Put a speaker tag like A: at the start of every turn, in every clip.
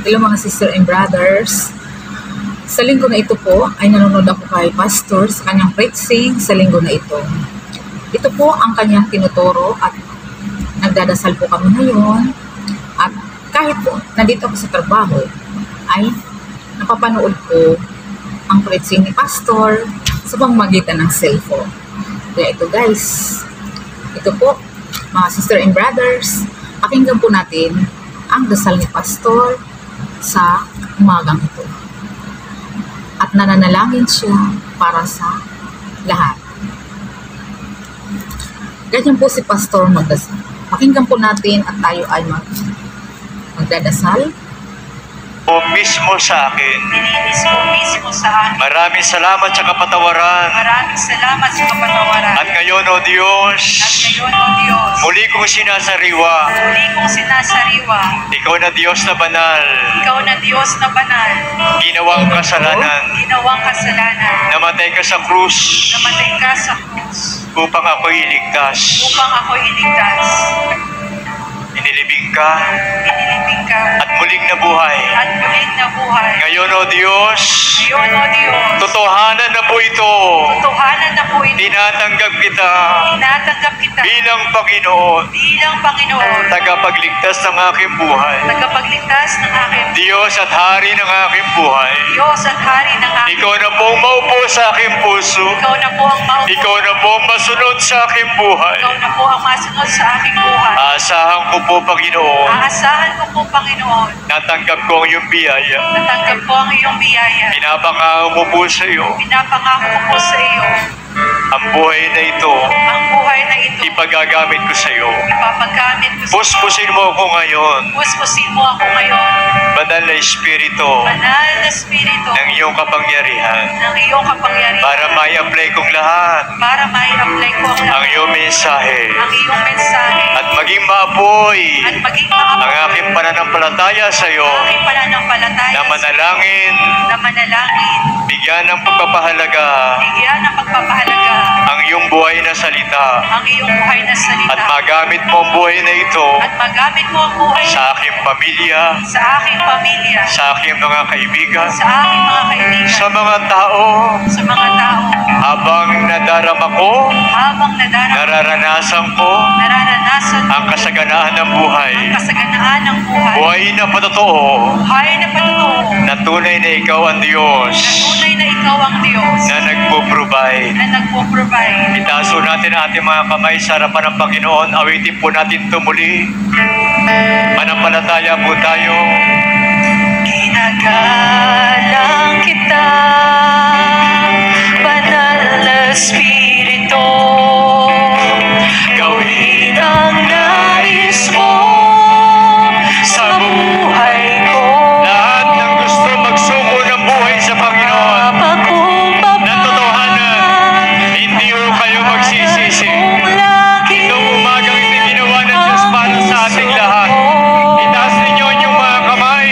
A: Hello mga sister and brothers. Sa linggo na ito po ay nanonood ako kay Pastor sa kanyang preaching sa linggo na ito. Ito po ang kanyang tinuturo at nagdadasal po kami ngayon. At kahit po nandito ako sa trabaho ay napapanood ko ang preaching ni Pastor sa pamamagitan ng cellphone. Kaya ito guys, ito po mga sister and brothers, pakinggan po natin ang dasal ni Pastor sa umagang ito. At nananalangin siya para sa lahat. Ganyan po si Pastor magdasal. Pakinggan po natin at tayo ay magdadasal.
B: O mismo sa akin.
C: Nilinis mo mismo sa akin.
B: Maraming salamat sa kapatawaran.
C: Maraming salamat sa kapatawaran.
B: At ngayon, O Diyos,
C: At ngayon, O Diyos,
B: muli kong sinasariwa.
C: muli kong sinasariwa.
B: Ikaw na Diyos na banal.
C: Ikaw na Diyos na banal.
B: Ginawang kasalanan.
C: Ginawang kasalanan.
B: Namatay ka sa krus
C: Namatay ka sa krus.
B: upang ako'y iligtas.
C: Upang ako'y iligtas.
B: Inilibing ka
C: Inilibing ka.
B: at muling nabuhay.
C: At muling nabuhay.
B: Ngayon, O Diyos,
C: Ngayon, O Diyos,
B: totohanan na po ito.
C: totohanan na po ito.
B: Tinatanggap kita
C: Tinatanggap kita
B: bilang Panginoon,
C: bilang Panginoon.
B: tagapagligtas ng aking buhay.
C: Tagapagligtas ng aking
B: Diyos at Hari ng aking buhay.
C: Diyos at Hari ng aking
B: Ikaw na po ang maupo sa aking puso.
C: Ikaw na po ang maupo.
B: Ikaw na po ang masunod sa aking buhay.
C: Ikaw na po ang masunod sa aking buhay.
B: Aasahan ko po, Panginoon,
C: Aasahan ko po, Panginoon,
B: natanggap ko ang iyong biyaya.
C: natanggap ko ang iyong biyaya.
B: Pinapangako mo po sa iyo
C: Pinapangako ko po sa iyo
B: ang buhay na ito.
C: ang buhay na ito.
B: Ipagagamit ko sa iyo.
C: Ipapagamit ko sa iyo.
B: Puspusin mo ako ngayon,
C: Puspusin mo ako ngayon.
B: Banal na Espiritu
C: Banal na Espiritu
B: ng iyong kapangyarihan,
C: ng iyong kapangyarihan
B: para mai-apply kong lahat
C: para mai-apply ko ang
B: ang
C: lahat
B: iyong mensahe
C: ang iyong mensahe
B: at maging maapoy
C: at maging maapoy
B: ang aking pananampalataya sa iyo
C: ang aking pananampalataya
B: na manalangin,
C: na manalangin,
B: bigyan ng pagpapahalaga
C: bigyan ng pagpapahalaga
B: ang iyong buhay na salita
C: ang iyong buhay na salita
B: at magamit mo ang buhay na ito
C: at magamit mo ang buhay
B: sa aking pamilya,
C: sa aking pamilya,
B: sa aking mga kaibigan,
C: sa aking mga kaibigan,
B: sa mga tao
C: sa mga tao,
B: habang nadarama ko,
C: habang
B: nararanasan ko
C: nararanasan
B: ang kasaganaan ng buhay.
C: ang kasaganaan ng buhay,
B: Buhay na patotoo
C: buhay na patotoo,
B: na tunay na ikaw ang Diyos
C: na tunay na ikaw ang Diyos,
B: na nagpo-provide.
C: na nagpo-provide.
B: Itaso natin ang ating mga kamay sa harapan ng Panginoon. Awitin po natin ito muli. Manampalataya po tayo.
C: Ginagalang kita, Banal na Espiritu, gawin ang nais mo sa buhay ko.
B: Lahat ng gusto magsuko ng buhay sa Panginoon, na totohanan, hindi ho kayo magsisisi. Itong umagang ito ginawa ng Diyos para sa ating lahat. Itaas ninyo ang inyong mga kamay.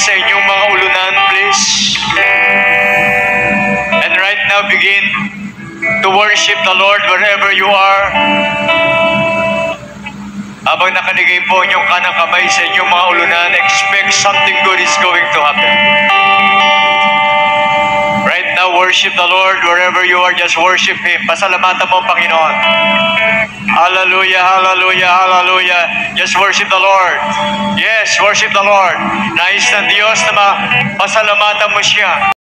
B: sa inyong mga ulunan, please. And right now, begin to worship the Lord wherever you are. Habang nakaligay po inyong kanang kamay sa inyong mga ulunan, expect something good is going to happen. Right now, worship the Lord wherever you are. Just worship Him. Pasalamatan mo, Panginoon. Hallelujah, hallelujah, hallelujah. Just worship the Lord. Yes, worship the Lord. Nais ng Diyos na pasalamatan mo siya.